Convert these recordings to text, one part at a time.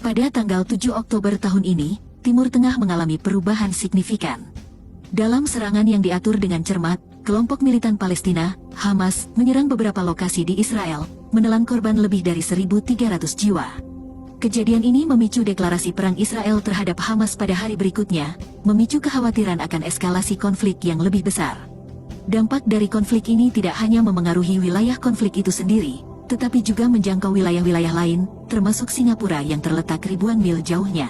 Pada tanggal 7 Oktober tahun ini, Timur Tengah mengalami perubahan signifikan. Dalam serangan yang diatur dengan cermat, kelompok militan Palestina, Hamas, menyerang beberapa lokasi di Israel, menelan korban lebih dari 1.300 jiwa. Kejadian ini memicu deklarasi perang Israel terhadap Hamas pada hari berikutnya, memicu kekhawatiran akan eskalasi konflik yang lebih besar. Dampak dari konflik ini tidak hanya memengaruhi wilayah konflik itu sendiri, tetapi juga menjangkau wilayah-wilayah lain, termasuk Singapura yang terletak ribuan mil jauhnya.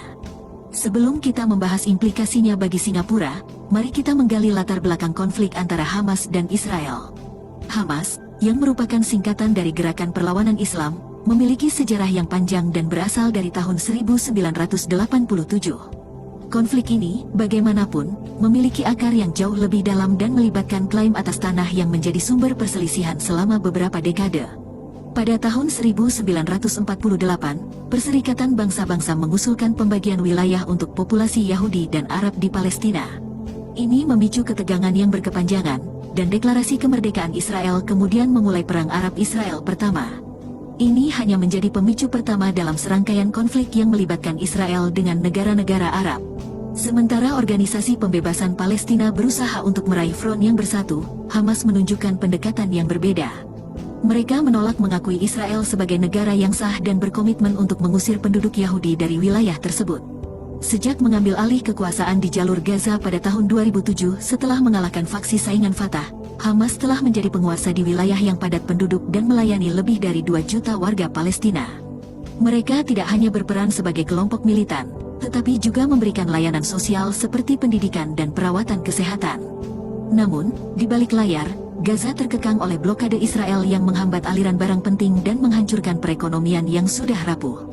Sebelum kita membahas implikasinya bagi Singapura, mari kita menggali latar belakang konflik antara Hamas dan Israel. Hamas, yang merupakan singkatan dari Gerakan Perlawanan Islam, memiliki sejarah yang panjang dan berasal dari tahun 1987. Konflik ini, bagaimanapun, memiliki akar yang jauh lebih dalam dan melibatkan klaim atas tanah yang menjadi sumber perselisihan selama beberapa dekade. Pada tahun 1948, Perserikatan Bangsa-Bangsa mengusulkan pembagian wilayah untuk populasi Yahudi dan Arab di Palestina. Ini memicu ketegangan yang berkepanjangan, dan deklarasi kemerdekaan Israel kemudian memulai Perang Arab-Israel pertama. Ini hanya menjadi pemicu pertama dalam serangkaian konflik yang melibatkan Israel dengan negara-negara Arab. Sementara Organisasi Pembebasan Palestina berusaha untuk meraih front yang bersatu, Hamas menunjukkan pendekatan yang berbeda. Mereka menolak mengakui Israel sebagai negara yang sah dan berkomitmen untuk mengusir penduduk Yahudi dari wilayah tersebut. Sejak mengambil alih kekuasaan di jalur Gaza pada tahun 2007 setelah mengalahkan faksi saingan Fatah, Hamas telah menjadi penguasa di wilayah yang padat penduduk dan melayani lebih dari 2 juta warga Palestina. Mereka tidak hanya berperan sebagai kelompok militan, tetapi juga memberikan layanan sosial seperti pendidikan dan perawatan kesehatan. Namun, di balik layar, Gaza terkekang oleh blokade Israel yang menghambat aliran barang penting dan menghancurkan perekonomian yang sudah rapuh.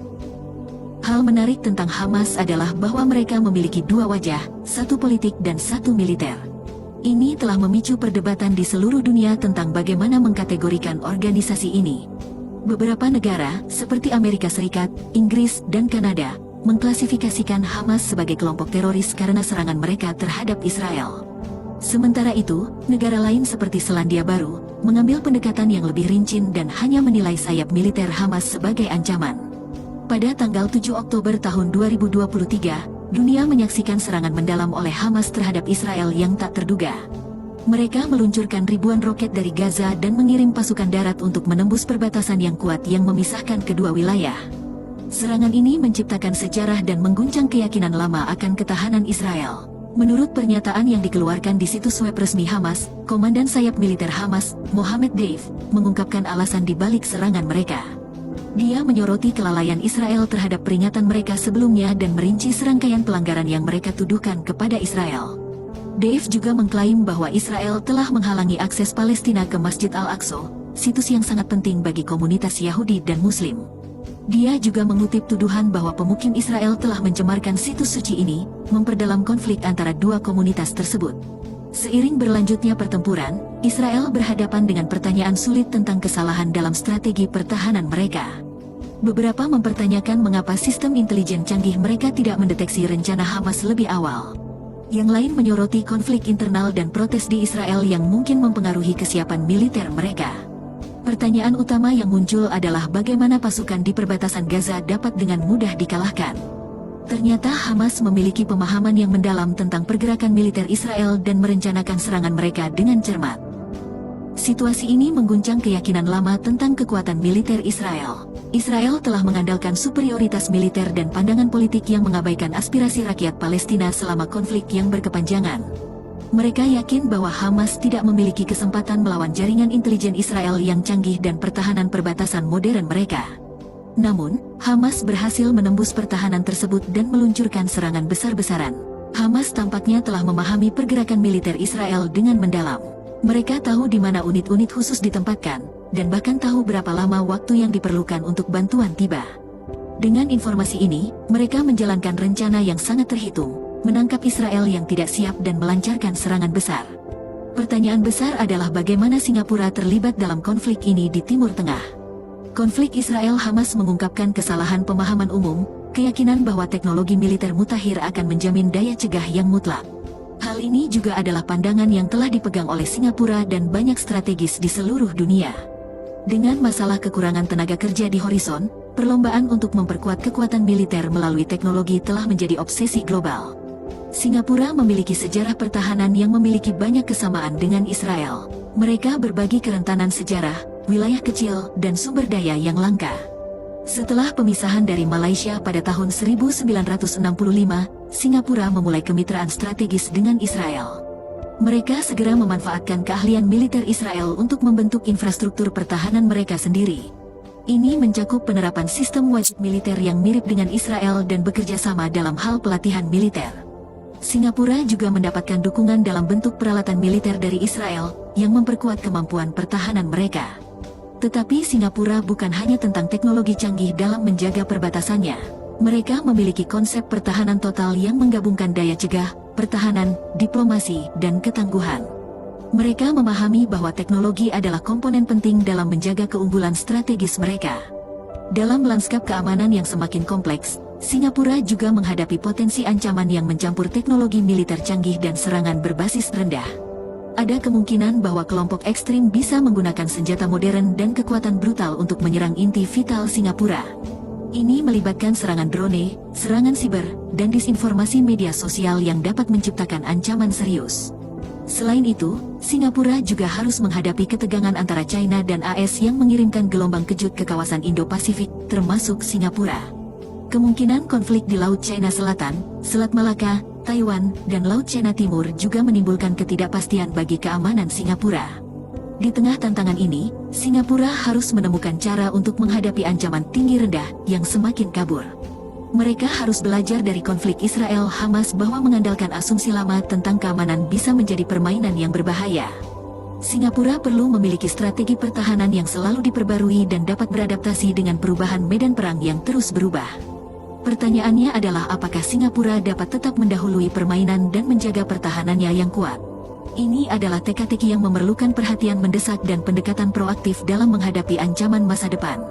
Hal menarik tentang Hamas adalah bahwa mereka memiliki 2 wajah, satu politik dan satu militer. Ini telah memicu perdebatan di seluruh dunia tentang bagaimana mengkategorikan organisasi ini. Beberapa negara, seperti Amerika Serikat, Inggris, dan Kanada, mengklasifikasikan Hamas sebagai kelompok teroris karena serangan mereka terhadap Israel. Sementara itu, negara lain seperti Selandia Baru, mengambil pendekatan yang lebih rinci dan hanya menilai sayap militer Hamas sebagai ancaman. Pada tanggal 7 Oktober tahun 2023, dunia menyaksikan serangan mendalam oleh Hamas terhadap Israel yang tak terduga. Mereka meluncurkan ribuan roket dari Gaza dan mengirim pasukan darat untuk menembus perbatasan yang kuat yang memisahkan kedua wilayah. Serangan ini menciptakan sejarah dan mengguncang keyakinan lama akan ketahanan Israel. Menurut pernyataan yang dikeluarkan di situs web resmi Hamas, Komandan Sayap Militer Hamas, Mohammed Deif, mengungkapkan alasan di balik serangan mereka. Dia menyoroti kelalaian Israel terhadap peringatan mereka sebelumnya dan merinci serangkaian pelanggaran yang mereka tuduhkan kepada Israel. Deif juga mengklaim bahwa Israel telah menghalangi akses Palestina ke Masjid Al-Aqsa, situs yang sangat penting bagi komunitas Yahudi dan Muslim. Dia juga mengutip tuduhan bahwa pemukim Israel telah mencemarkan situs suci ini, memperdalam konflik antara 2 komunitas tersebut. Seiring berlanjutnya pertempuran, Israel berhadapan dengan pertanyaan sulit tentang kesalahan dalam strategi pertahanan mereka. Beberapa mempertanyakan mengapa sistem intelijen canggih mereka tidak mendeteksi rencana Hamas lebih awal. Yang lain menyoroti konflik internal dan protes di Israel yang mungkin mempengaruhi kesiapan militer mereka. Pertanyaan utama yang muncul adalah bagaimana pasukan di perbatasan Gaza dapat dengan mudah dikalahkan. Ternyata Hamas memiliki pemahaman yang mendalam tentang pergerakan militer Israel dan merencanakan serangan mereka dengan cermat. Situasi ini mengguncang keyakinan lama tentang kekuatan militer Israel. Israel telah mengandalkan superioritas militer dan pandangan politik yang mengabaikan aspirasi rakyat Palestina selama konflik yang berkepanjangan. Mereka yakin bahwa Hamas tidak memiliki kesempatan melawan jaringan intelijen Israel yang canggih dan pertahanan perbatasan modern mereka. Namun, Hamas berhasil menembus pertahanan tersebut dan meluncurkan serangan besar-besaran. Hamas tampaknya telah memahami pergerakan militer Israel dengan mendalam. Mereka tahu di mana unit-unit khusus ditempatkan, dan bahkan tahu berapa lama waktu yang diperlukan untuk bantuan tiba. Dengan informasi ini, mereka menjalankan rencana yang sangat terhitung, menangkap Israel yang tidak siap dan melancarkan serangan besar. Pertanyaan besar adalah bagaimana Singapura terlibat dalam konflik ini di Timur Tengah. Konflik Israel-Hamas mengungkapkan kesalahan pemahaman umum, keyakinan bahwa teknologi militer mutakhir akan menjamin daya cegah yang mutlak. Hal ini juga adalah pandangan yang telah dipegang oleh Singapura dan banyak strategis di seluruh dunia. Dengan masalah kekurangan tenaga kerja di horizon, Perlombaan untuk memperkuat kekuatan militer melalui teknologi telah menjadi obsesi global. Singapura memiliki sejarah pertahanan yang memiliki banyak kesamaan dengan Israel. Mereka berbagi kerentanan sejarah, wilayah kecil, dan sumber daya yang langka. Setelah pemisahan dari Malaysia pada tahun 1965, Singapura memulai kemitraan strategis dengan Israel. Mereka segera memanfaatkan keahlian militer Israel untuk membentuk infrastruktur pertahanan mereka sendiri. Ini mencakup penerapan sistem wajib militer yang mirip dengan Israel dan bekerja sama dalam hal pelatihan militer. Singapura juga mendapatkan dukungan dalam bentuk peralatan militer dari Israel yang memperkuat kemampuan pertahanan mereka. Tetapi Singapura bukan hanya tentang teknologi canggih dalam menjaga perbatasannya. Mereka memiliki konsep pertahanan total yang menggabungkan daya cegah, pertahanan, diplomasi, dan ketangguhan. Mereka memahami bahwa teknologi adalah komponen penting dalam menjaga keunggulan strategis mereka. Dalam lanskap keamanan yang semakin kompleks, Singapura juga menghadapi potensi ancaman yang mencampur teknologi militer canggih dan serangan berbasis rendah. Ada kemungkinan bahwa kelompok ekstrim bisa menggunakan senjata modern dan kekuatan brutal untuk menyerang inti vital Singapura. Ini melibatkan serangan drone, serangan siber, dan disinformasi media sosial yang dapat menciptakan ancaman serius. Selain itu, Singapura juga harus menghadapi ketegangan antara China dan AS yang mengirimkan gelombang kejut ke kawasan Indo-Pasifik, termasuk Singapura. Kemungkinan konflik di Laut China Selatan, Selat Malaka, Taiwan, dan Laut China Timur juga menimbulkan ketidakpastian bagi keamanan Singapura. Di tengah tantangan ini, Singapura harus menemukan cara untuk menghadapi ancaman tinggi rendah yang semakin kabur. Mereka harus belajar dari konflik Israel-Hamas bahwa mengandalkan asumsi lama tentang keamanan bisa menjadi permainan yang berbahaya. Singapura perlu memiliki strategi pertahanan yang selalu diperbarui dan dapat beradaptasi dengan perubahan medan perang yang terus berubah. Pertanyaannya adalah apakah Singapura dapat tetap mendahului permainan dan menjaga pertahanannya yang kuat. Ini adalah teka-teki yang memerlukan perhatian mendesak dan pendekatan proaktif dalam menghadapi ancaman masa depan.